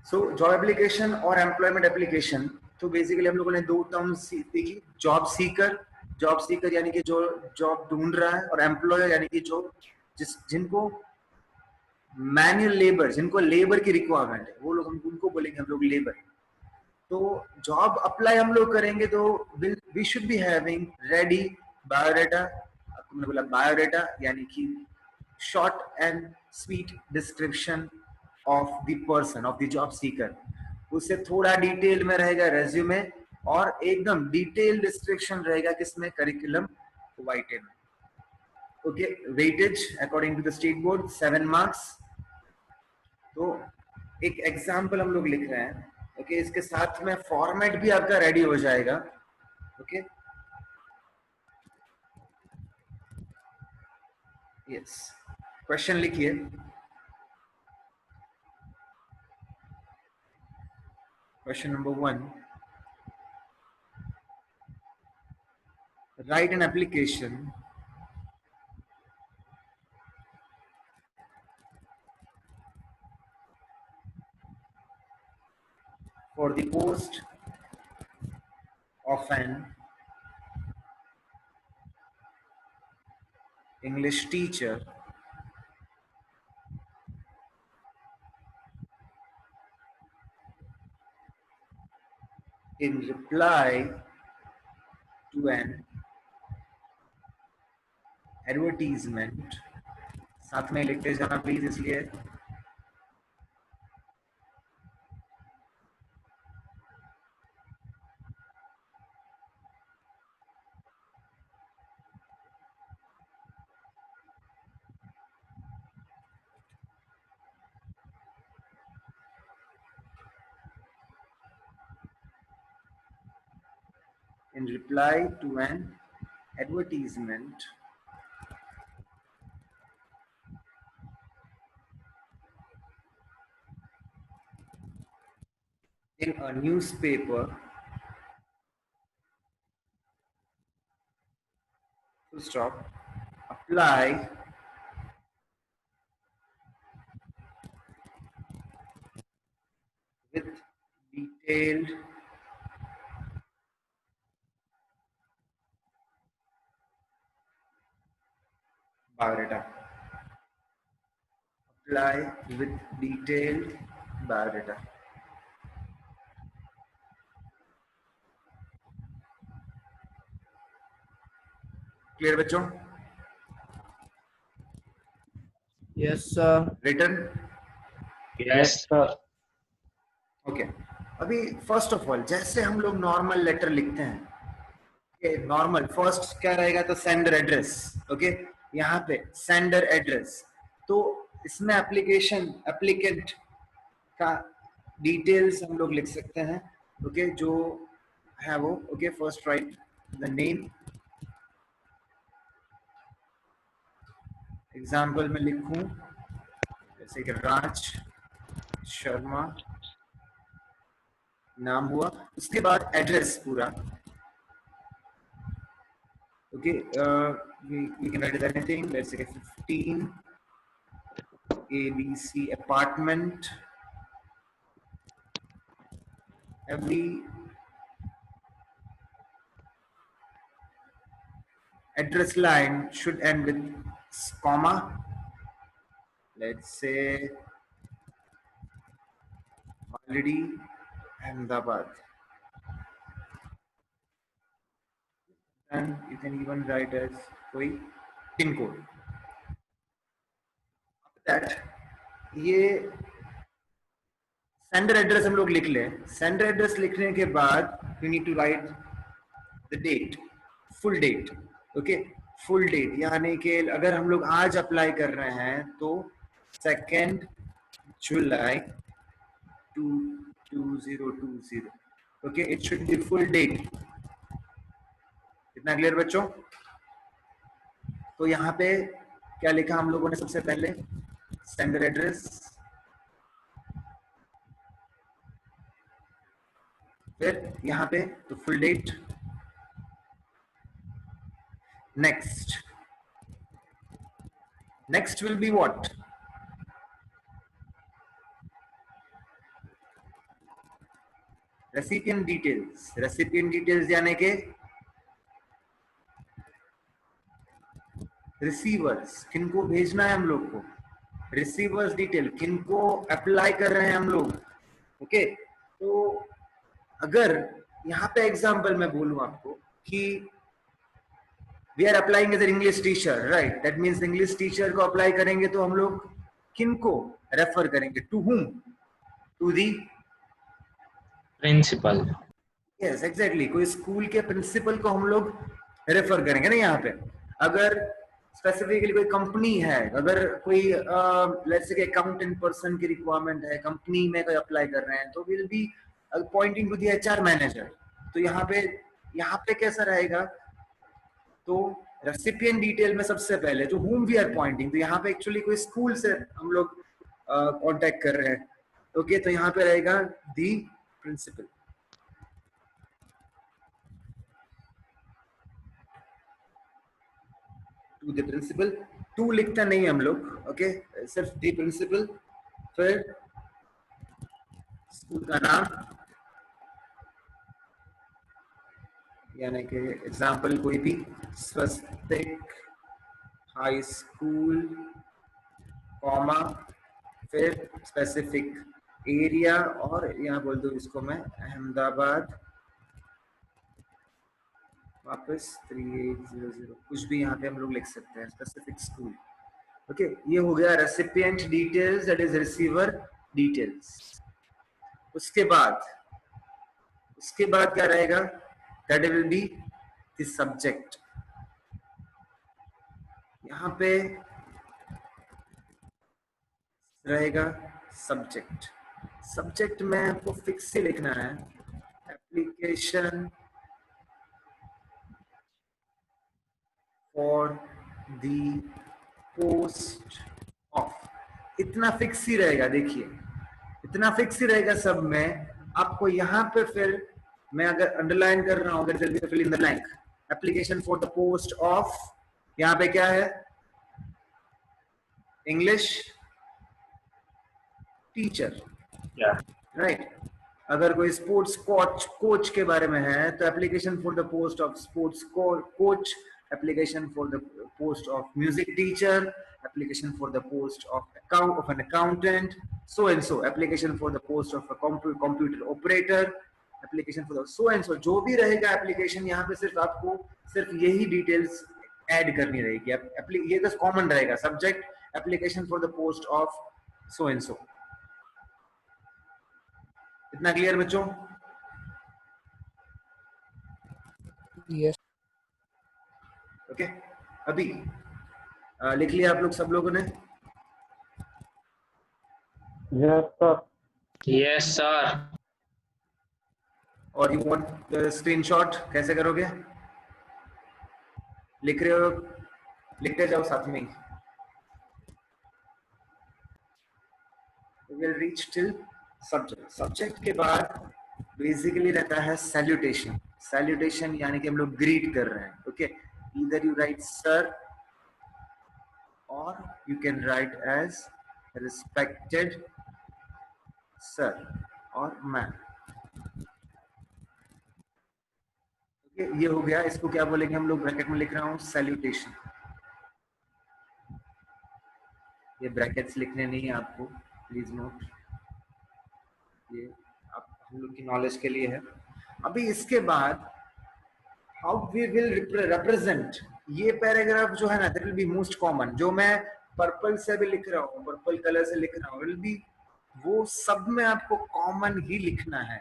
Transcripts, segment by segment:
So job application और employment application, तो basically हम लोगों ने दो टर्म्स देखी, जॉब सीकर यानी कि जो जॉब ढूंढ रहा है, और एम्प्लॉयर यानी कि जो जिनको मैनुअल लेबर, जिनको लेबर की रिक्वायरमेंट है, वो लोग हम उनको बोलेंगे हम लोग लेबर। तो जॉब अप्लाई हम लोग करेंगे तो we should be having ready biodata. तुमने बोला बायोडाटा यानी कि short and sweet description of the person, of the job seeker. उससे थोड़ा डिटेल में रहेगा रेज्यूमे, और एकदम डिटेल डिस्क्रिप्शन रहेगा किसमें, करिकुलम वाइटे में। Okay, weightage according to the state board 7 marks. तो एक एग्जाम्पल हम लोग लिख रहे हैं। ओके, इसके साथ में फॉर्मेट भी आपका रेडी हो जाएगा। ओके, यस, क्वेश्चन लिखिए। Question number 1, write an application for the post of an English teacher in reply to an advertisement। साथ में लिखते जाना प्लीज, इसलिए in reply to an advertisement in a newspaper, full stop, apply with detailed biodata, apply with detailed biodata। Clear बच्चों? Yes sir. Return? Yes sir. Okay, अभी first of all जैसे हम लोग नॉर्मल लेटर लिखते हैं, normal first क्या रहेगा, तो सेंडर एड्रेस। ओके, यहाँ पे सेंडर एड्रेस, तो इसमें एप्लीकेशन एप्लीकेंट का डिटेल्स हम लोग लिख सकते हैं। ओके, जो है वो, okay, first right the name. Example में लिखूं जैसे कि राज शर्मा नाम हुआ, उसके बाद एड्रेस पूरा। Okay, we can write anything, let's say 15 ABC apartment, every address line should end with comma, let's say Maladi, Ahmedabad, and you can even write as koi pin code। After that ये sender address हम लोग लिख लें। Sender address लिखने के बाद you need to write the date, full date. Okay, full date यानी कि अगर हम लोग आज अप्लाई कर रहे हैं तो 2 जुलाई 2020। Okay, it should be full date. इतना क्लियर बच्चों? तो यहाँ पे क्या लिखा हम लोगों ने, सबसे पहले सेंडर एड्रेस, फिर यहाँ पे तो full date. next will be what? Recipient details यानी कि रिसीवर्स, किनको भेजना है हम लोग को, रिसीवर्स डिटेल, किनको अप्लाई कर रहे हैं हम लोग। ओके, तो अगर यहाँ पे एग्जांपल मैं बोलूं आपको कि we are applying as English teacher, right, that means English teacher को अप्लाई करेंगे तो हम लोग किनको रेफर करेंगे, to whom, to the Principal. Yes exactly, कोई स्कूल के प्रिंसिपल को हम लोग रेफर करेंगे ना यहाँ पे। अगर स्पेसिफिकली कोई कंपनी है, अगर कोई लेट्स से अकाउंटेंट पर्सन की रिक्वायरमेंट है, कंपनी में कोई अप्लाई कर रहे हैं, तो will be pointing to the HR manager. तो यहाँ पे कैसा रहेगा, तो रेसिपिएंट डिटेल में सबसे पहले जो whom वी आर पॉइंटिंग, तो यहाँ पे एक्चुअली कोई स्कूल से हम लोग कांटेक्ट कर रहे हैं। ओके, तो यहाँ पे रहेगा the principal. To the principal, to लिखता नहीं हम लोग, ओके, सिर्फ दी प्रिंसिपल, फिर स्कूल का नाम, यानी कि एग्जाम्पल कोई भी, स्वस्तिक हाई स्कूल, कॉमा, फिर स्पेसिफिक एरिया, और यहाँ बोल दो इसको मैं अहमदाबाद, वापस 3800, कुछ भी यहाँ पे हम लोग लिख सकते हैं, स्पेसिफिक स्कूल। ओके, ये हो गया recipient details, that is receiver details. उसके बाद क्या रहेगा, that will be the subject. यहाँ पे रहेगा सब्जेक्ट में आपको फिक्स ही लिखना है, application for the post of, इतना फिक्स ही रहेगा। देखिए इतना फिक्स ही रहेगा सब में। आपको यहाँ पे फिर मैं अगर अंडरलाइन कर रहा हूँ, अगर fill in the blank, application for the post of, यहाँ पे क्या है, इंग्लिश टीचर, Yeah. राइट। अगर कोई स्पोर्ट्स कोच के बारे में है तो application for the post of sports coach, application for the post of music teacher, application for the post of an accountant, so and so, application for the post of computer operator, application for the so and सो, जो भी रहेगा application, यहाँ पे सिर्फ आपको सिर्फ यही details add करनी रहेगी। ये तो कॉमन रहेगा, subject application for the post of so and सो। इतना क्लियर बच्चों? Yes. ओके, अभी लिख लिया आप लोग सब लोगों ने? Yes, sir. Yes, sir. और यू वांट स्क्रीनशॉट कैसे करोगे? लिख रहे हो, लिखते जाओ साथ में ही। विल रीच टिल सब्जेक्ट के बाद बेसिकली रहता है सैल्यूटेशन यानी कि हम लोग ग्रीट कर रहे हैं। Okay, either you write sir और you can write as respected sir और मैम। ये हो गया, इसको क्या बोलेंगे हम लोग, ब्रैकेट में लिख रहा हूं सैल्यूटेशन। ये ब्रैकेट्स लिखने नहीं है आपको, प्लीज नोट, ये आप हम लोग की नॉलेज के लिए है। अभी इसके बाद हाउ वी विल रिप्रेजेंट, ये पैराग्राफ जो है ना, that will be most common, जो मैं पर्पल से भी लिख रहा हूँ, पर्पल कलर से लिख रहा हूँ, विल बी, वो सब में आपको कॉमन ही लिखना है,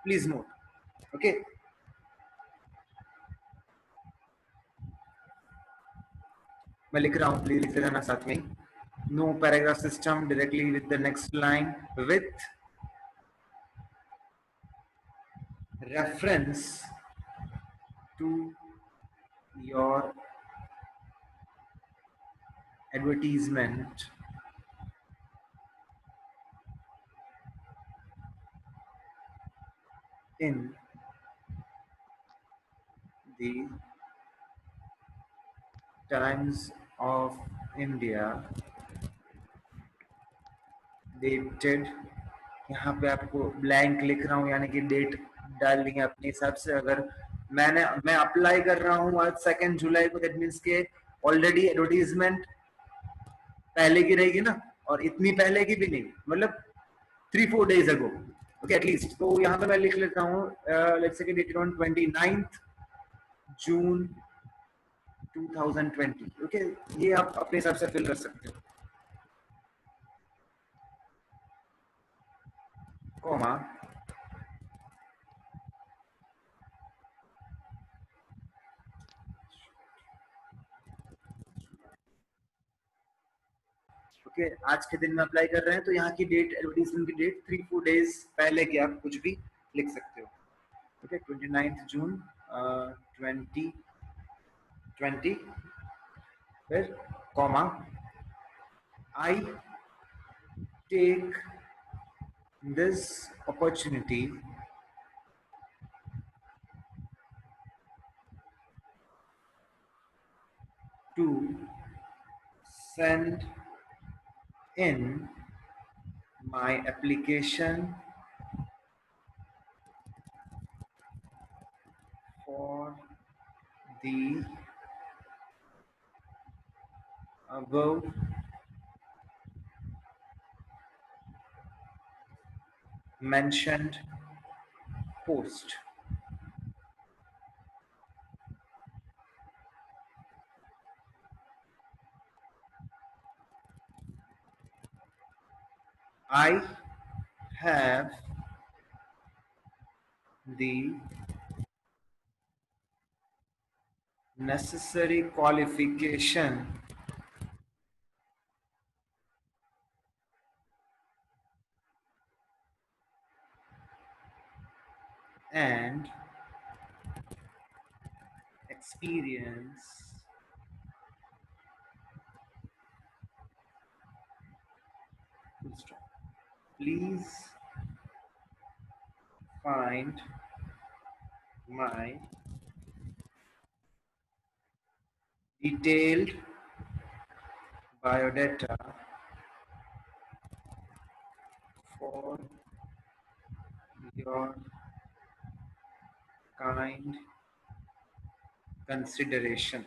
प्लीज नोट। ओके, मैं लिख रहा हूँ, प्लीज लिखते रहना साथ में। No paragraph system, directly with the next line, with reference to your advertisement in the Times of India dated यहाँ पे आपको ब्लैंक लिख रहा हूँ, यानी कि डेट डालनी है अपने हिसाब से। अगर मैं अप्लाई कर रहा हूँ आज 2 जुलाई को, दैट मीन्स के ऑलरेडी एडवर्टीजमेंट पहले की रहेगी ना, और इतनी पहले की भी नहीं, मतलब 3-4 days ago, ओके एटलीस्ट। तो यहाँ पे मैं लिख लेता हूँ let's say dated on 29th June 2020, okay. ये आप अपने हिसाब से फिल कर सकते हो, कॉमा ओके। आज के दिन में अप्लाई कर रहे हैं तो यहाँ की डेट, एडवर्टीजमेंट की डेट 3-4 days पहले की आप कुछ भी लिख सकते हो, ओके। 29th जून 2020, फिर comma I take this opportunity to send in my application for the above mentioned post. I have the necessary qualification and experience please find my detailed biodata for your kind consideration.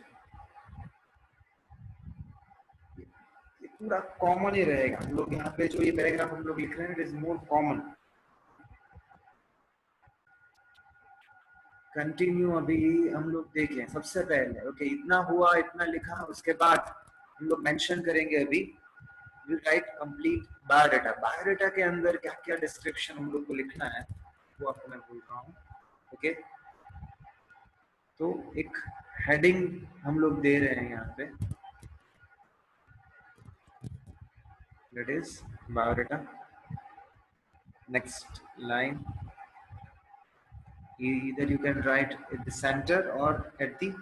ये पूरा common ही रहेगा, हम लोग यहाँ पे जो ये paragraph हम लोग लिख रहे हैं it is more common. Continue अभी हम लोग देखें सबसे पहले, ओके इतना हुआ, इतना लिखा, उसके बाद हम लोग मेंशन करेंगे अभी will write complete biodata. Biodata के अंदर क्या क्या डिस्क्रिप्शन हम लोग को लिखना है वो आपको मैं बोल रहा हूँ, ओके। तो एक हेडिंग हम लोग दे रहे हैं यहाँ पे, that is biodata. Next line, either you can write at the center or at the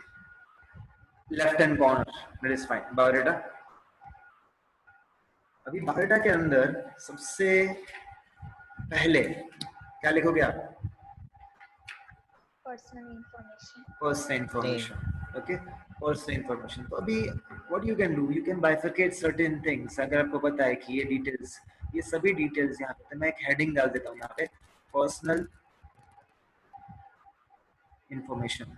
left hand corner, that is fine, biodata। अभी बायोडाटा के अंदर सबसे पहले क्या लिखोगे आप? Personal information. Personal information, okay personal information. तो अभी what you can do, you can bifurcate certain things. अगर आपको पता है कि ये डिटेल्स, ये सभी डिटेल्स यहाँ पे, तो मैं एक हेडिंग डाल देता हूँ यहाँ पे, personal information.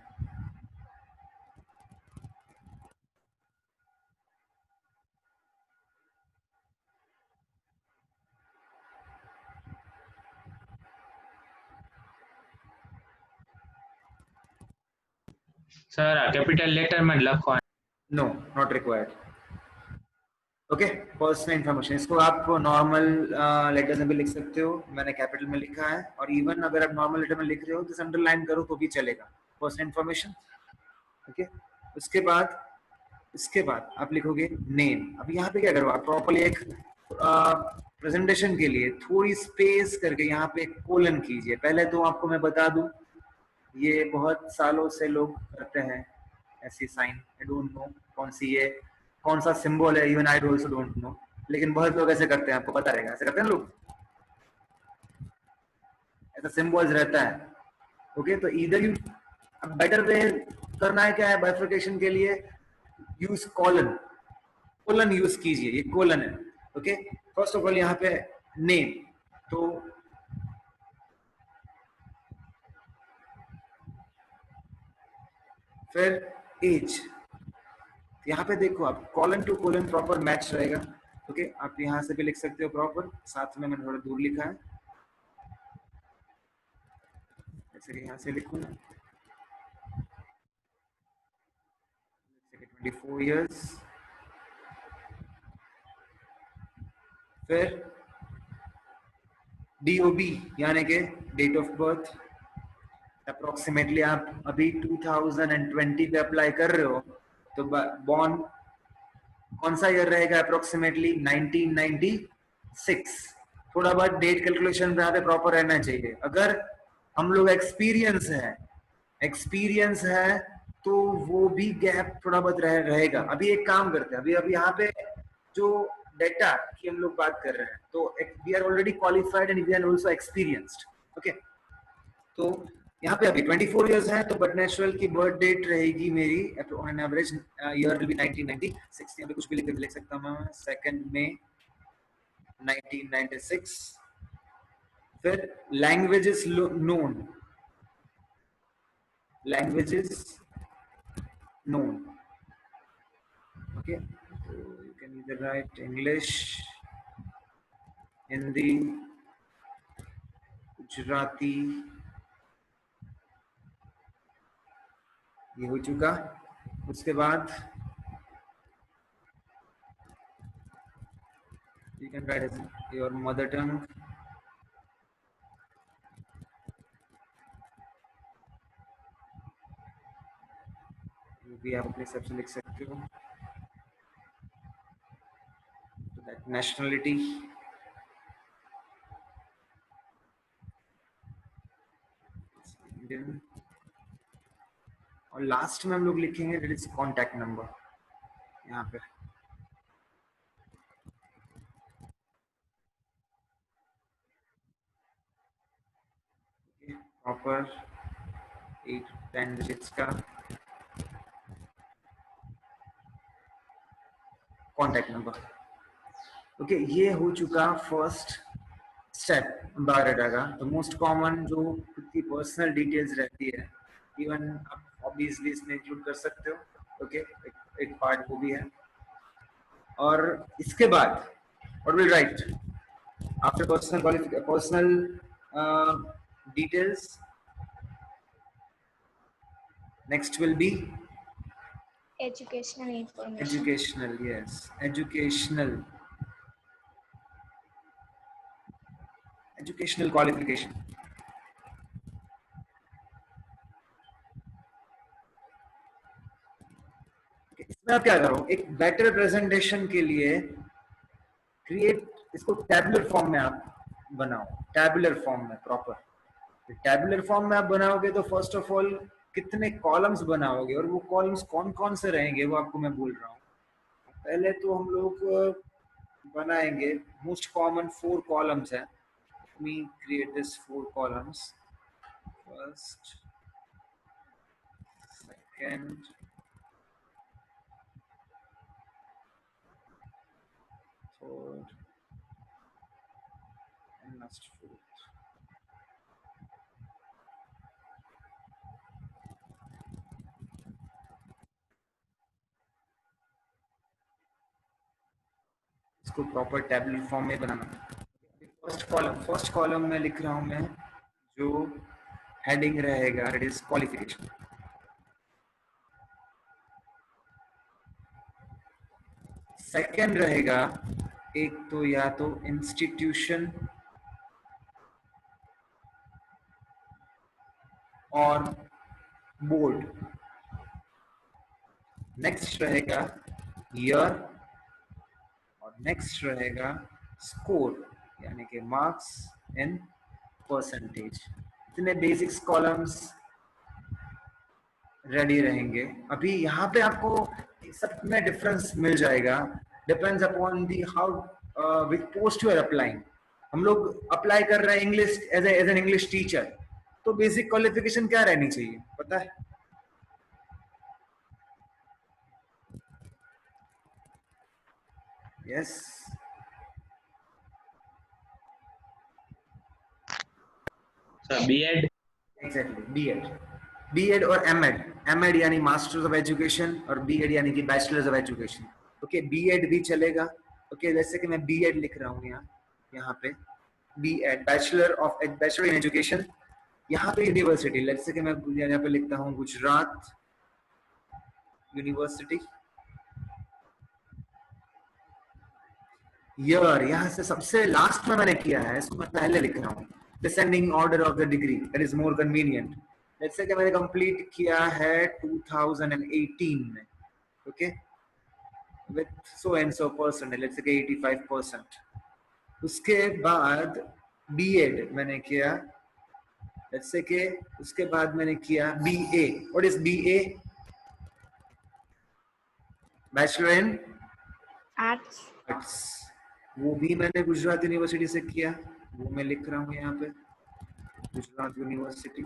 Sir capital letter में लखो। No not required, okay. Personal information, इसको आप नॉर्मल लेटर में भी लिख सकते हो, मैंने कैपिटल में लिखा है। और इवन अगर आप नॉर्मल लेटर में लिख रहे हो तो अंडरलाइन करो तो भी चलेगा, पर्सनल इंफॉर्मेशन, ओके। इसके बाद आप लिखोगे नेम। अब यहाँ पे क्या करो, आप प्रॉपर्ली एक प्रेजेंटेशन के लिए थोड़ी स्पेस करके यहाँ पे एक कोलन कीजिए। पहले तो आपको मैं बता दूं, ये बहुत सालों से लोग करते हैं ऐसी साइन, आई डोंट नो कौन सा सिंबल है, even I also don't know, लेकिन बहुत लोग ऐसे करते हैं, आपको पता रहेगा ऐसे करते हैं लोग, ऐसा सिंबल्स रहता है, ओके। तो इधर यू, अब बेटर वे करना है क्या है बाइफर्केशन के लिए, यूज कोलन यूज कीजिए, ये कोलन है, ओके। फर्स्ट ऑफ ऑल यहाँ पे नेम, तो फिर एज, यहाँ पे देखो आप colon to colon proper match रहेगा। ओके, आप यहाँ से भी लिख सकते हो प्रॉपर, साथ में मैंने थोड़ा दूर लिखा है, जैसे कि यहाँ से लिखूँ ना, 24 years। फिर DOB यानी कि डेट ऑफ बर्थ, अप्रोक्सीमेटली आप अभी 2020 पे अप्लाई कर रहे हो, तो बॉर्न कौन सा ईयर रहेगा? अप्रोक्सीमेटली 1996। थोड़ा बहुत डेट कैलकुलेशन पे यहाँ पे प्रॉपर रहना चाहिए। अगर हम लोग एक्सपीरियंस है तो वो भी गैप थोड़ा बहुत रहेगा। अभी एक काम करते हैं, अभी यहाँ पे जो डेटा की हम लोग बात कर रहे हैं, तो we are already qualified and we are also experienced. Okay, तो यहाँ पे अभी 24 इयर्स है, तो बट नेचुरल की बर्थ डेट रहेगी मेरी on average year will be 1996। यहाँ पे कुछ भी लिख सकता हूँ मैं, 2 मई 1996। फिर languages known, languages known. Okay, so you can either write English, Hindi, Gujarati, ये हो चुका। उसके बाद you can write as your mother tongue, ये भी आप अपने हिसाब से लिख सकते हो। तो दैट नेशनलिटी, इंडियन, और लास्ट में हम लोग लिखेंगे दैट इज कॉन्टैक्ट नंबर यहाँ पे। प्रॉपर 8-10 डिजिट्स का कॉन्टैक्ट नंबर। ओके, ये हो चुका फर्स्ट स्टेप बायोडाटा का। तो मोस्ट कॉमन जो खुद की पर्सनल डिटेल्स रहती है, इवन आप हॉबीज भी इसमें इंक्लूड कर सकते हो। ओके, एक पार्ट वो भी है। और इसके बाद what will write after personal details, next will be Educational information. educational, yes, educational qualification। इसमें आप क्या करो, एक बेटर प्रेजेंटेशन के लिए क्रिएट, इसको टैबुलर फॉर्म में आप बनाओ, टैबुलर फॉर्म में प्रॉपर। टैबुलर फॉर्म में आप बनाओगे तो फर्स्ट ऑफ ऑल कितने कॉलम्स बनाओगे, और वो कॉलम्स कौन कौन से रहेंगे वो आपको मैं बोल रहा हूँ। पहले तो हम लोग बनाएंगे मोस्ट कॉमन 4 कॉलम्स है। Me create this 4 columns, first, second, third and last 4th। इसको प्रॉपर टैबुलर फॉर्म में बनाना। फर्स्ट कॉलम में लिख रहा हूं मैं, जो हेडिंग रहेगा इट इज क्वालिफिकेशन। सेकंड रहेगा एक तो या तो इंस्टीट्यूशन और बोर्ड, नेक्स्ट रहेगा ईयर, और नेक्स्ट रहेगा स्कोर यानी कि मार्क्स इन परसेंटेज। इतने बेसिक्स कॉलम्स रेडी रहेंगे। अभी यहाँ पे आपको सब में डिफरेंस मिल जाएगा, depends upon the how which post you are applying. हम लोग अप्लाई कर रहे हैं English as an English teacher, तो बेसिक क्वालिफिकेशन क्या रहनी चाहिए पता है? Yes, B.Ed. Exactly B Ed और एम एड यानी मास्टर्स ऑफ एजुकेशन और बी एड यानी कि bachelors of education. Okay, B Ed भी चलेगा। ओके, जैसे कि मैं बी एड लिख रहा हूँ यहाँ पे B Ed bachelor in education. यहाँ पे यूनिवर्सिटी, जैसे कि मैं यहाँ पे लिखता हूँ गुजरात यूनिवर्सिटी। ईयर यहाँ से सबसे लास्ट में मैंने किया है, इसको मैं पहले लिख रहा हूँ। Descending order of the degree, that is more convenient. जैसे कि मैंने कंप्लीट किया है 2018 में। Okay, with so and so percent, let's say 85%। उसके बाद बीएड मैंने किया, लेट्स से कि उसके बाद मैंने किया BA. What is BA? Bachelor in arts. वो भी मैंने गुजरात यूनिवर्सिटी से किया, वो मैं लिख रहा हूँ यहाँ पे गुजरात यूनिवर्सिटी।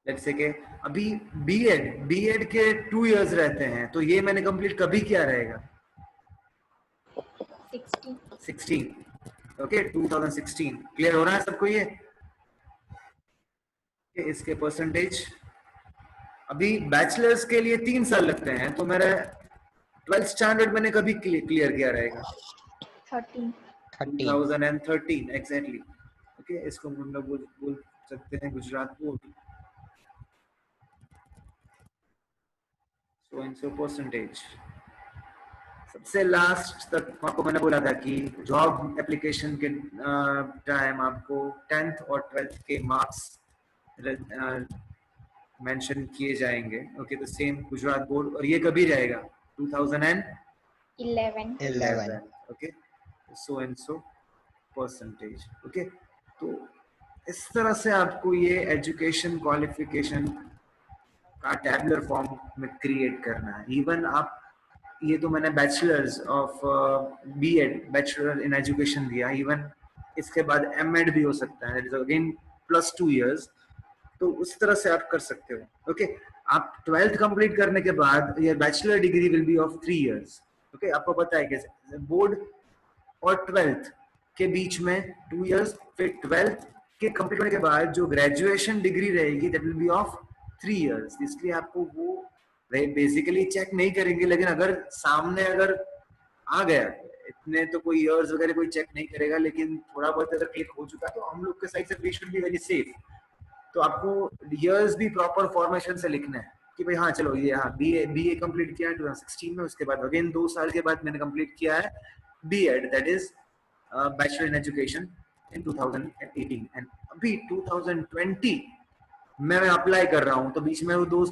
जैसे कि अभी बीएड के 2 इयर्स रहते हैं, तो ये मैंने कंप्लीट कभी किया रहेगा? 16। ओके, 2016। क्लियर हो रहा है सबको ये? इसके परसेंटेज अभी बैचलर्स के लिए 3 साल लगते हैं, तो मेरा 12th स्टैंडर्ड मैंने कभी क्लियर किया रहेगा? 2013 एग्जैक्टली। ओके, इसको हम लोग बोल सकते हैं Gujarat board. So and so percentage. सबसे लास्ट तक आपको मैंने बोला था कि जॉब एप्लीकेशन के टाइम आपको 10th और 12th के मार्क्स मेंशन किए जाएंगे। ओके, तो सेम गुजरात बोर्ड। और ये कभी रहेगा? 2011। Okay, so and so percentage. Okay, तो इस तरह से आपको ये एजुकेशन क्वालिफिकेशन का टैबुलर फॉर्म में क्रिएट करना है। इवन आप ये तो मैंने bachelors of B Ed bachelor in education दिया, इवन इसके बाद एमएड भी हो सकता है, अगेन +2 इयर्स। तो उस तरह से आप कर सकते हो। ओके, आप 12th कंप्लीट करने के बाद ये bachelor degree will be of 3 years. Okay, आपको पता है कैसे बोर्ड और 12th के बीच में 2 इयर्स, फिर 12th के कंप्लीट होने के बाद जो ग्रेजुएशन डिग्री रहेगी that will be of 3 years. इसलिए आपको वो बेसिकली चेक नहीं करेंगे, लेकिन अगर सामने अगर आ गया, इतने तो कोई इयर्स वगैरह कोई चेक नहीं करेगा, लेकिन थोड़ा बहुत अगर क्लिक हो चुका तो हम लोग के साइड से we should be very safe. तो आपको इयर्स भी प्रॉपर फॉर्मेशन से लिखना है कि भाई हाँ चलो ये हाँ बीए कंप्लीट किया है 2016 में, उसके बाद अगेन 2 साल के बाद मैंने कंप्लीट किया है B Ed, that is bachelor in education in 2018। And अभी 2020 मैं अप्लाई कर रहा हूँ, तो बीच में वो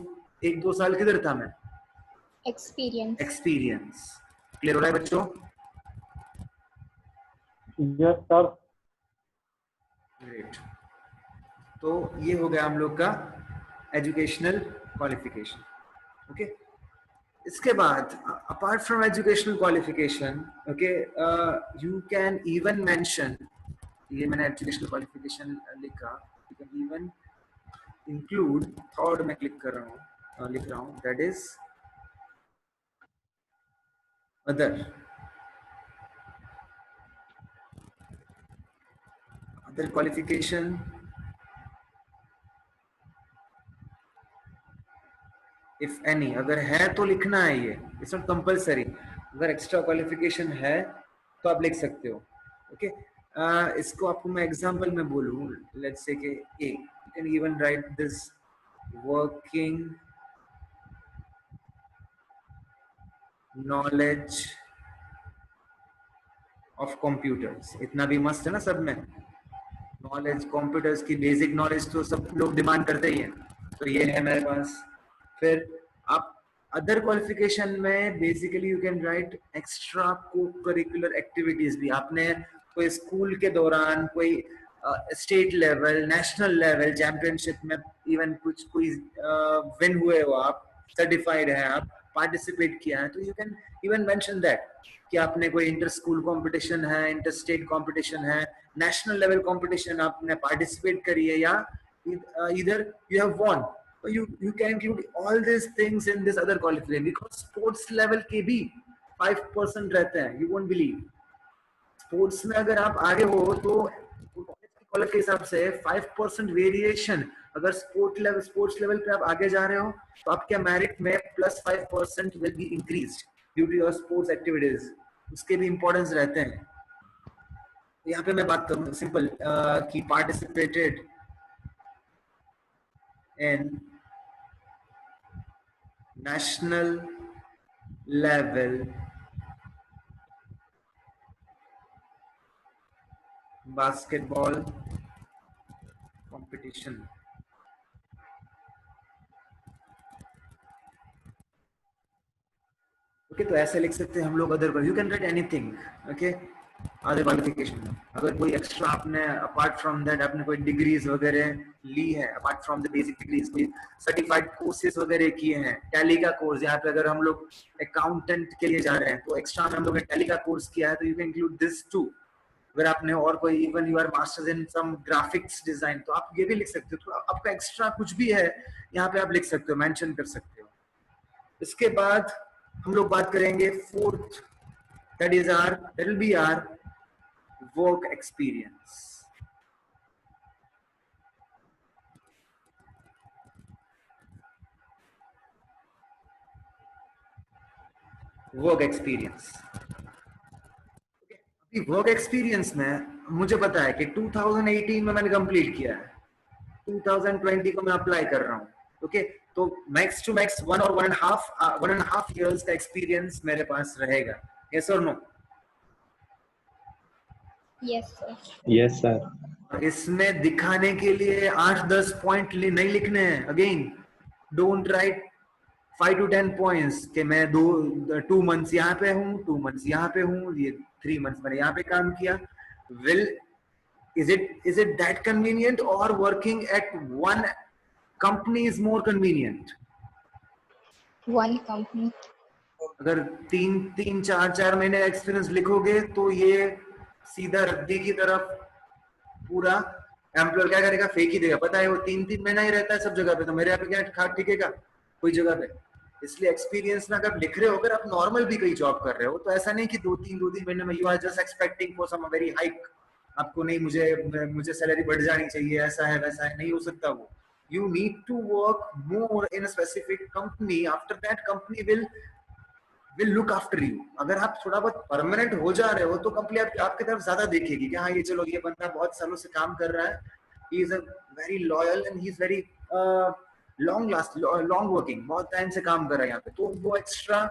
1-2 साल किधर था मैं? एक्सपीरियंस। क्लियर हो रहा है बच्चों? Yes sir. ग्रेट। तो ये हो गया हम लोग का एजुकेशनल क्वालिफिकेशन। ओके, इसके बाद apart from educational qualification, okay, you can even mention, ये मैंने एजुकेशनल क्वालिफिकेशन लिखा, you can even include, third में क्लिक कर रहा हूँ, लिख रहा हूँ, that is other qualification. If any, अगर है तो लिखना है, ये इट्स नॉट कंपलसरी। अगर एक्स्ट्रा क्वालिफिकेशन है तो आप लिख सकते हो। ओके, इसको आपको मैं एग्जांपल में बोलूं, लेट्स से कि a, you can even write this working knowledge of computers. इतना भी मस्त है ना सब में, नॉलेज कंप्यूटर्स की बेसिक नॉलेज तो सब लोग डिमांड करते ही हैं, तो ये है मेरे पास। फिर आप अदर क्वालिफिकेशन में basically you can right extra को करिकुलर एक्टिविटीज भी, आपने कोई स्कूल के दौरान कोई state level national level championship में इवन कुछ कोई विन हुए हो, आप सर्टिफाइड है, आप पार्टिसिपेट किया है, तो you can even mention that कि आपने कोई इंटर स्कूल कंपटीशन है, इंटर स्टेट कंपटीशन है, नेशनल लेवल कंपटीशन आपने पार्टिसिपेट करी है, या इधर you have von. You can include all these things in this other qualification, because sports level के भी 5% रहते हैं। You won't believe, sports में अगर आप आगे हो तो वाले के हिसाब से 5% वेरिएशन, अगर स्पोर्ट्स लेवल पे आप आगे जा रहे हो तो आपके मेरिट में +5% will be increased due to your sports activities, उसके भी इंपॉर्टेंस रहते हैं। यहाँ पे मैं बात करूँ सिंपल कि participated in national level basketball competition. Okay, तो ऐसे लिख सकते हैं हम लोग other, you can right anything. Okay, other qualification, अगर कोई एक्स्ट्रा आपने अपार्ट फ्रॉम दैट आपने कोई डिग्रीज वगैरह ली है, apart from the basic degrees कोई सर्टिफाइड कोर्सेज वगैरह किए हैं, टैली का कोर्स, यहाँ पे अगर हम लोग अकाउंटेंट के लिए जा रहे हैं तो एक्स्ट्रा में हम लोग ने टैली का कोर्स किया है तो you can include this too. अगर आपने और कोई even you are masters in some graphics design तो आप ये भी लिख सकते हो, तो आपका एक्स्ट्रा कुछ भी है यहाँ पे आप लिख सकते हो, मेंशन कर सकते हो। इसके बाद हम लोग बात करेंगे fourth, that will be our work experience। Work experience, अभी वर्क एक्सपीरियंस में मुझे पता है कि 2018 में मैंने कंप्लीट किया है, 2020 को मैं अप्लाई कर रहा हूँ। ओके, तो मैक्स टू मैक्स 1.5 years का एक्सपीरियंस मेरे पास रहेगा। यस और no? Yes, sir. Yes, sir. इसमें दिखाने के लिए 8-10 पॉइंट नहीं लिखने हैं। Again don't write 5 to 10 points कि मैं 2 मंथ्स यहाँ पे हूँ, 2 मंथ्स यहाँ पे हूँ, ये 3 मंथ्स मैंने यहाँ पे काम किया। Will is it that convenient or working at one company is more convenient? One company. अगर 3-4 महीने एक्सपीरियंस लिखोगे तो ये सीधा रद्दी की तरफ पूरा एम्प्लॉयर क्या करेगा, फेंक ही देगा। पता है वो 3-3 महीना ही रहता है सब जगह पे, तो मेरे यहाँ पे क्या खा टिकेगा कोई जगह पे। इसलिए एक्सपीरियंस ना अगर लिख रहे हो, अगर आप नॉर्मल भी कहीं जॉब कर रहे हो तो ऐसा नहीं कि 2-3 महीने में you are just expecting for some very hike, आपको नहीं मुझे सैलरी बढ़ जानी चाहिए, ऐसा है वैसा है, नहीं हो सकता वो। You need to work more in a specific company, after that company will look after you. अगर आप थोड़ा बहुत परमानेंट हो जा रहे हो तो कंपनी आपकी तरफ ज्यादा देखेगी कि हाँ ये चलो ये बंदा बहुत सालों से काम कर रहा है, he is a very loyal and he is very long working, बहुत टाइम से काम कर रहा है यहाँ पे, तो वो एक्स्ट्रा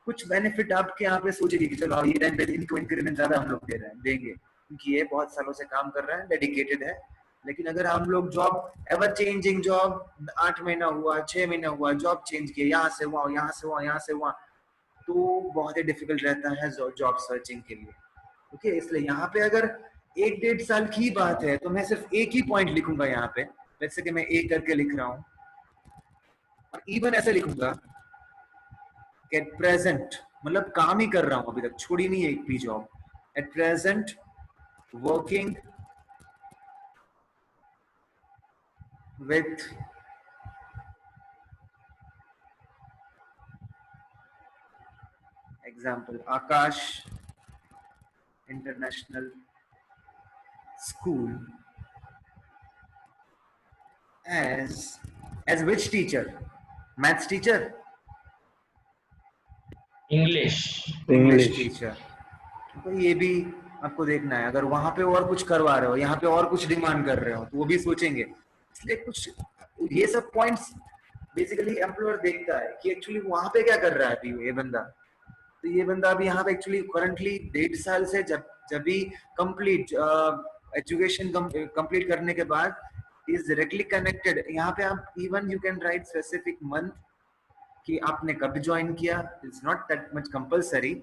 कुछ बेनिफिट आपके यहाँ पे सोचेगी कि चलो ये टाइम पे इनको इंक्रीमेंट ज्यादा हम लोग देंगे क्योंकि ये बहुत सालों से काम कर रहा है, डेडिकेटेड है। लेकिन अगर हम लोग जॉब एवर चेंजिंग जॉब, 8 महीना हुआ, 6 महीना हुआ, जॉब चेंज किया, यहाँ से हुआ, यहाँ से हुआ, यहाँ से हुआ, तो बहुत ही डिफिकल्ट रहता है जॉब सर्चिंग के लिए। ओके, इसलिए यहाँ पे अगर 1-1.5 साल की बात है तो मैं सिर्फ एक ही पॉइंट लिखूंगा यहाँ पे, जैसे कि मैं एक करके लिख रहा हूँ, और इवन ऐसे लिखूंगा कि एट प्रेजेंट, मतलब काम ही कर रहा हूँ, अभी तक छोड़ी नहीं है एक भी job. Eight present working with example Akash international school as which teacher? Maths teacher? English. Teacher. तो ये भी आपको देखना है, अगर वहां पे और कुछ करवा रहे हो, यहाँ पे और कुछ डिमांड कर रहे हो, तो वो भी सोचेंगे। इसलिए कुछ ये सब पॉइंट्स बेसिकली एम्प्लॉयर देखता है कि एक्चुअली वहां पे क्या कर रहा है अभी ये बंदा। तो ये बंदा अभी यहाँ पे एक्चुअली करंटली 1.5 साल से जब भी कंप्लीट एजुकेशन कंप्लीट करने के बाद इज डायरेक्टली कनेक्टेड। यहाँ पे आप even you can right specific month कि आपने कब ज्वाइन किया, it's not that much compulsory,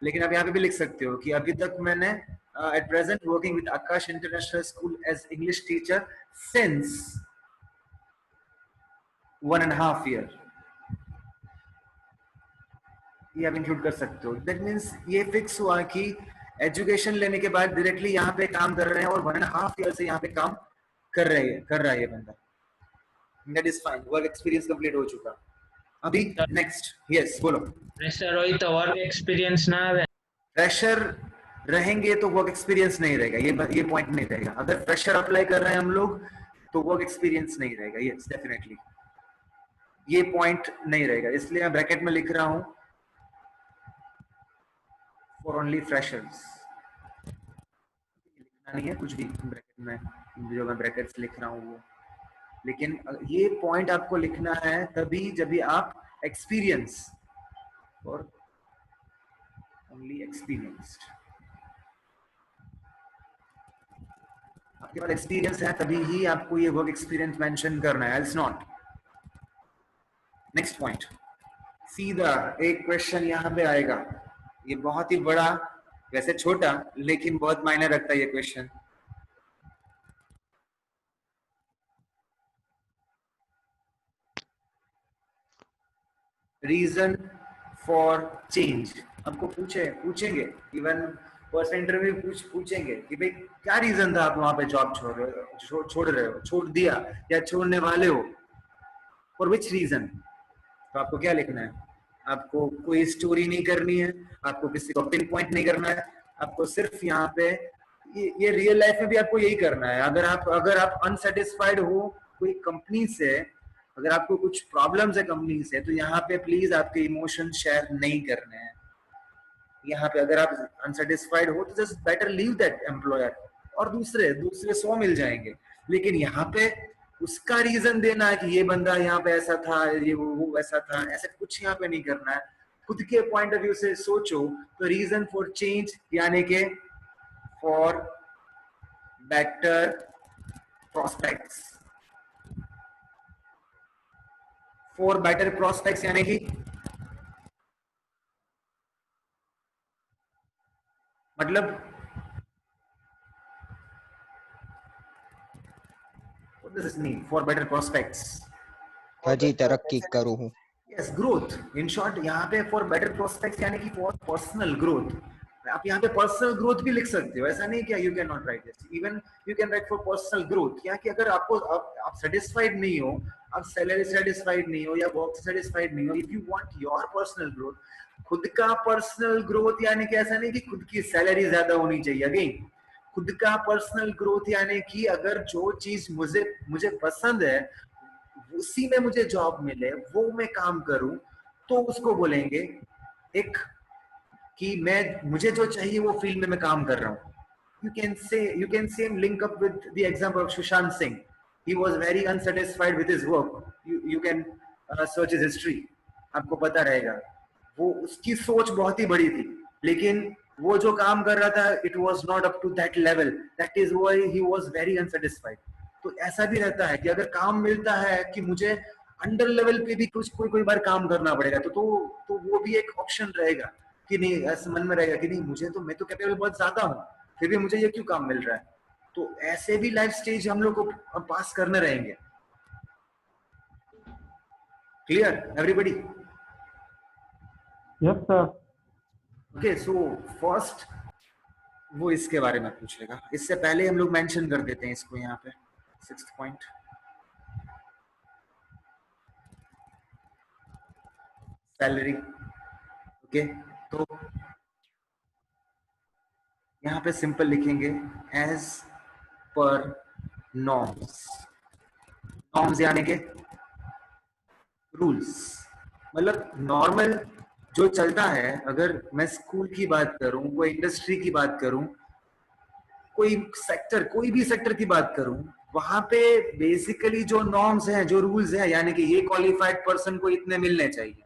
लेकिन आप यहाँ पे भी लिख सकते हो कि अभी तक मैंने at present working with Aakash international school as English teacher since 1.5 year, ये आप इंक्लूड कर सकते हो। दैट मीन्स ये फिक्स हुआ कि एजुकेशन लेने के बाद डायरेक्टली यहाँ पे काम कर रहे हैं और 1.5 year से यहाँ पे काम कर रहा है ये बंदा। That is fine, work experience complete हो चुका। अभी नेक्स्ट, यस बोलो। फ्रेशर होई तो वर्क एक्सपीरियंस ना आवे। फ्रेशर रहेंगे तो वर्क एक्सपीरियंस नहीं रहेगा, ये पॉइंट नहीं रहेगा। अगर फ्रेशर अप्लाई कर रहे हैं हम लोग तो वर्क एक्सपीरियंस नहीं रहेगा, यस डेफिनेटली ये पॉइंट नहीं रहेगा, इसलिए मैं ब्रैकेट में लिख रहा हूं फॉर ओनली फ्रेशर्स। लिखना नहीं है कुछ भी ब्रैकेट में, जो मैं ब्रैकेट्स लिख रहा हूं वो, लेकिन ये पॉइंट आपको लिखना है तभी जब भी आप एक्सपीरियंस और ओनली एक्सपीरियंस्ड, आपके पास एक्सपीरियंस है तभी ही आपको ये वर्क एक्सपीरियंस मेंशन करना है, एल्स नॉट। नेक्स्ट पॉइंट, सीधा एक क्वेश्चन यहां पे आएगा, ये बहुत ही बड़ा, वैसे छोटा लेकिन बहुत मायने रखता है ये क्वेश्चन। रीजन फॉर चेंज आपको पूछेंगे, इवन फर्स्ट इंटरव्यू पूछेंगे कि भाई क्या रीजन था आप वहां पे जॉब छोड़ रहे हो, छोड़ दिया या छोड़ने वाले हो, फॉर विच रीजन। तो आपको क्या लिखना है, आपको कोई स्टोरी नहीं करनी है, आपको किसी को पिन पॉइंट नहीं करना है, आपको सिर्फ यहाँ पे ये रियल लाइफ में भी आपको यही करना है। अगर आप अनसेटिस्फाइड हो कोई कंपनी से, अगर आपको कुछ प्रॉब्लम्स है कंपनी से, तो यहाँ पे प्लीज आपके इमोशन शेयर नहीं करने हैं। यहाँ पे अगर आप अनसेटिस्फाइड हो तो just better leave that employer, और दूसरे 100 मिल जाएंगे। लेकिन यहाँ पे उसका रीजन देना है कि ये बंदा यहाँ पे ऐसा था, ये वो ऐसा था, ऐसा कुछ यहाँ पे नहीं करना है। खुद के पॉइंट ऑफ व्यू से सोचो तो रीजन फॉर चेंज यानी के for better prospects, for better prospects यानी कि मतलब what does this mean for better prospects? हाजी तरक्की करूँ हूँ। Yes, growth. In short, यहाँ पे for better prospects यानी कि for personal growth. आप यहाँ पे पर्सनल ग्रोथ भी लिख सकते हो, ऐसा नहीं क्या you can not right this, even you can right for personal growth. क्या कि अगर आपको आप सेटिस्फाइड नहीं हो, आप सैलरी सेटिस्फाइड नहीं हो या वर्क सेटिस्फाइड नहीं हो, if you want your personal growth, खुद का पर्सनल ग्रोथ यानी कि ऐसा नहीं कि खुद की सैलरी ज्यादा होनी चाहिए, अगेन खुद का पर्सनल ग्रोथ यानी कि अगर जो चीज मुझे पसंद है उसी में मुझे जॉब मिले, वो मैं काम करूं, तो उसको बोलेंगे एक कि मुझे जो चाहिए वो फील्ड में मैं काम कर रहा हूँ। you can same link up with the example of Sushant Singh. He was very unsatisfied with his work. You can search his history, आपको पता रहेगा। वो उसकी सोच बहुत ही बड़ी थी, लेकिन वो जो काम कर रहा था it was not up to that level. That is why he was very unsatisfied. तो ऐसा भी रहता है कि अगर काम मिलता है कि मुझे अंडर लेवल पे भी कुछ कोई बार काम करना पड़ेगा, तो वो भी एक ऑप्शन रहेगा कि नहीं, ऐसा मन में रहेगा कि नहीं मुझे तो, मैं तो कैपेबल बहुत ज्यादा हूँ, फिर भी मुझे ये क्यों काम मिल रहा है। तो ऐसे भी लाइफ स्टेज हम लोग को पास करने रहेंगे। Clear everybody? Yes sir. Okay, so first वो इसके बारे में पूछेगा, इससे पहले हम लोग मेंशन कर देते हैं इसको यहाँ पे 6th पॉइंट, सैलरी। ओके, तो यहाँ पे सिंपल लिखेंगे एज पर नॉर्म्स। नॉर्म्स यानी के रूल्स, मतलब नॉर्मल जो चलता है। अगर मैं स्कूल की बात करूं, कोई इंडस्ट्री की बात करूं, कोई सेक्टर, कोई भी सेक्टर की बात करूं, वहां पे बेसिकली जो नॉर्म्स हैं, जो रूल्स हैं, यानी कि ये क्वालिफाइड पर्सन को इतने मिलने चाहिए।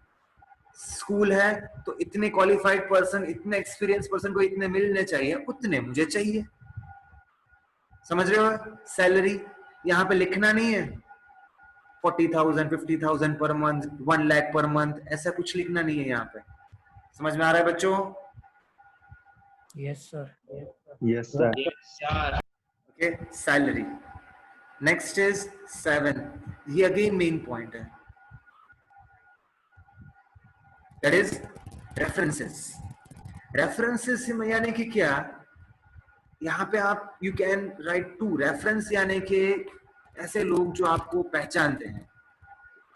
स्कूल है तो इतने क्वालिफाइड पर्सन, इतने एक्सपीरियंस पर्सन को इतने मिलने चाहिए, उतने मुझे चाहिए। समझ रहे हो? सैलरी यहाँ पे लिखना नहीं है 40,000 50,000 per month, 1 lakh per month, ऐसा कुछ लिखना नहीं है यहाँ पे। समझ में आ रहा है बच्चों? Yes sir. Yes sir. Okay, salary. Next is 7, ये अगेन मेन पॉइंट है, दैट इज रेफरेंसेस। रेफरेंसेस यानी कि क्या, यहाँ पे आप यू कैन राइट 2 रेफरेंस, यानी कि ऐसे लोग जो आपको पहचानते हैं।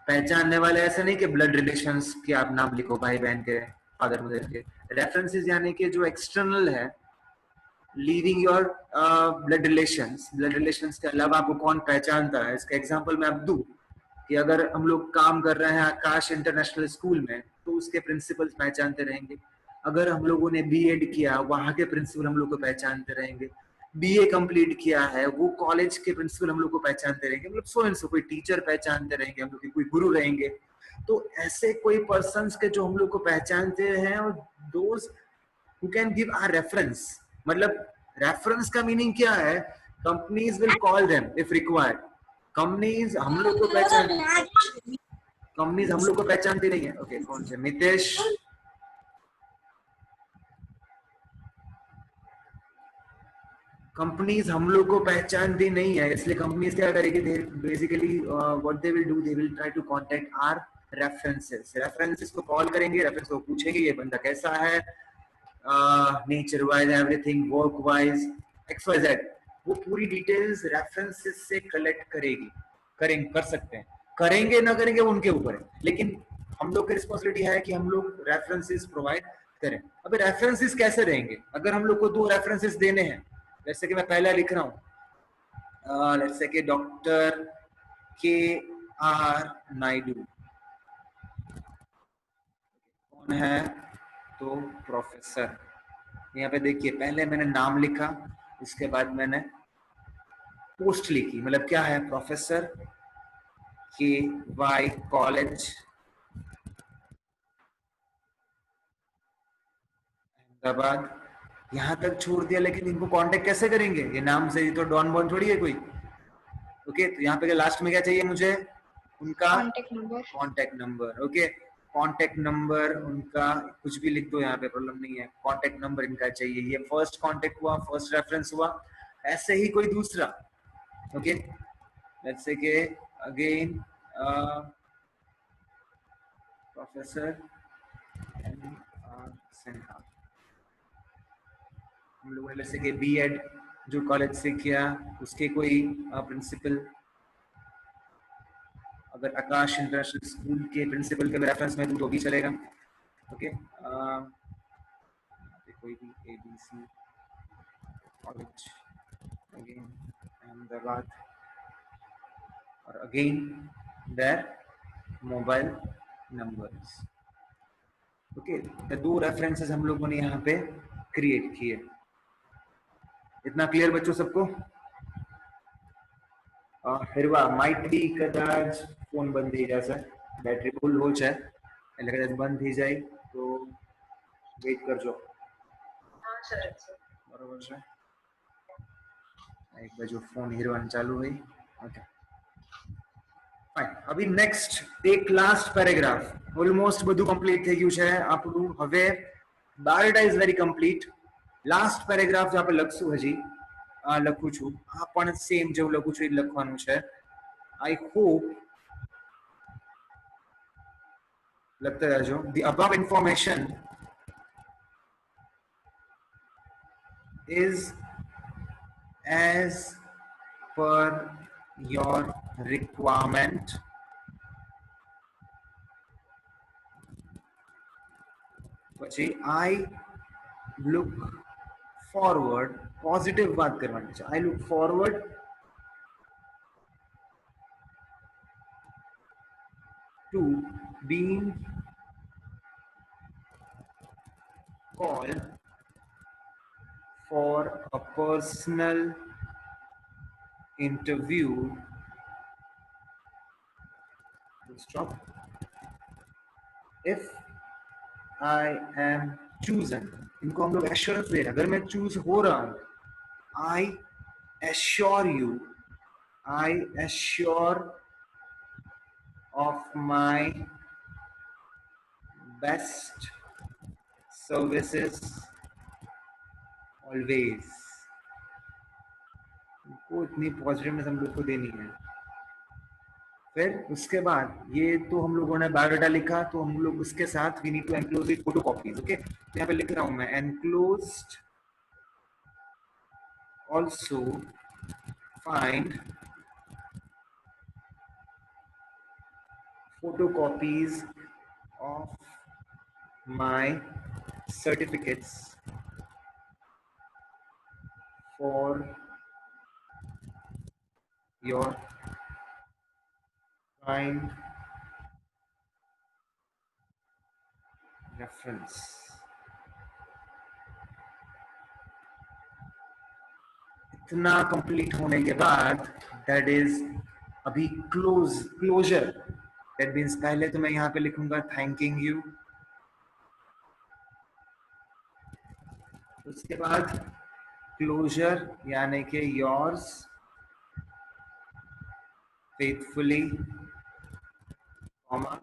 पहचानने वाले ऐसे नहीं कि ब्लड रिलेशंस के आप नाम लिखो, भाई बहन के, फादर मदर के। रेफरेंसेस यानी कि जो एक्सटर्नल है, लीविंग योर ब्लड रिलेशंस के अलावा आपको कौन पहचानता है, इसका एग्जांपल मैं अब दूं कि अगर हम लोग काम कर रहे हैं आकाश इंटरनेशनल स्कूल में तो उसके प्रिंसिपल्स पहचानते रहेंगे। अगर हम लोगों ने बीएड किया वहां के प्रिंसिपल हम लोग को पहचानते रहेंगे। बीए कंप्लीट किया है वो कॉलेज के प्रिंसिपल हम लोग को पहचानते रहेंगे, मतलब सो एंड सो कोई टीचर पहचानते रहेंगे, हम लोग के कोई गुरु रहेंगे। तो ऐसे कोई पर्सन्स के जो हम लोग को पहचानते हैं और those who can give our reference. मतलब रेफरेंस का मीनिंग क्या है, companies will call them if required. Companies हम लोग को पहचानती नहीं है। ओके, कौन से मितेश, कंपनीज हम लोग को पहचानती नहीं है, इसलिए कंपनीज क्या करेगी, basically what they will do, they will try to contact our references को कॉल करेंगे, रेफरेंस को पूछेंगे ये बंदा कैसा है, nature wise, everything, work wise, XYZ, वो पूरी डिटेल्स रेफरेंसेस से कलेक्ट कर सकते हैं। करेंगे ना करेंगे वो उनके ऊपर है, लेकिन हम लोग की रिस्पॉन्सिबिलिटी है कि हम लोग रेफरेंसेस प्रोवाइड करें। अब रेफरेंसेस कैसे रहेंगे, अगर हम लोग को 2 रेफरेंसेस देने हैं, जैसे कि मैं पहला लिख रहा हूँ, जैसे कि डॉक्टर KR नायडू, कौन है, तो प्रोफेसर। यहाँ पे देखिए पहले मैंने नाम लिखा, उसके बाद मैंने पोस्ट लिखी, मतलब क्या है, प्रोफेसर KY कॉलेज अहमदाबाद, यहाँ तक छोड़ दिया। लेकिन इनको कांटेक्ट कैसे करेंगे, ये नाम से ही तो डॉन बॉन थोड़ी है कोई। ओके, तो यहाँ पे लास्ट में क्या चाहिए मुझे, उनका contact number. Okay, contact number उनका कुछ भी लिख दो, यहाँ पे प्रॉब्लम नहीं है, कांटेक्ट नंबर इनका चाहिए। ये फर्स्ट कांटेक्ट हुआ, फर्स्ट रेफरेंस हुआ। ऐसे ही कोई दूसरा, ओके, लेट्स से के अगेन प्रोफेसर MR सिन्हा, हम लोगों ने जैसे कि बीएड जो कॉलेज से किया उसके कोई प्रिंसिपल, अगर आकाश इंटरनेशनल स्कूल के प्रिंसिपल के रेफरेंस में तो भी चलेगा। ओके, कोई भी ABC कॉलेज, अगेन अहमदाबाद, और again there mobile numbers. Okay, तो 2 रेफरेंसेस हम लोगों ने यहाँ पे क्रिएट किए। इतना क्लियर बच्चों सबको? हिरवा माइट बी कदाच फोन बंद થઈ જશે, બેટરી ફૂલ हो છે એટલે કદાચ બંધ થઈ જાય તો વેઇટ કરજો। હા સર, બરોબર છે, એક બાજુ ફોન હિરવાન ચાલુ હોય। ઓકે ફાઇન, અભી નેક્સ્ટ એક લાસ્ટ પેરેગ્રાફ, ઓલમોસ્ટ બધું કમ્પ્લીટ થઈ ગયું છે આપણું। હવે biodata is very complete. Last paragraph જે આપણે લખશું, હજી લખું છું, આ પણ સેમ જેવું લખું છું એ લખવાનું છે। I hope लगता है जो the above information is as per your requirement પછી I look forward, positive बात करवानी है, I look forward to being called for a personal interview, stop, if I am chosen। इनको हम लोग एश्योरेंस दे रहे हैं, अगर मैं चूज हो रहा हूं, I assure you, I assure of my best services always। इनको इतनी पॉजिटिवनेस हम लोग को देनी है। फिर उसके बाद ये तो हम लोगों ने बायोडाटा लिखा, तो हम लोग उसके साथ we need to enclose with photo copies. Okay, तो यहाँ पे लिख रहा हूं मैं, enclosed also find photocopies of my certificates for your kind reference. इतना कंप्लीट होने के बाद दैट इज अभी क्लोजर. दैट मीन्स पहले तो मैं यहाँ पे लिखूंगा थैंकिंग यू. उसके बाद क्लोजर यानी कि yours faithfully comma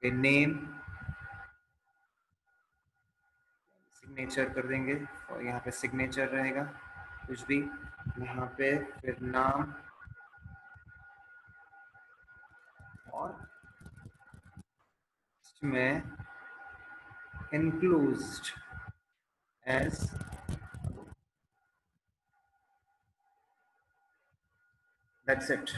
name signature कर देंगे और यहाँ पे सिग्नेचर रहेगा कुछ भी. यहाँ पे फिर नाम और में enclosed as that's it.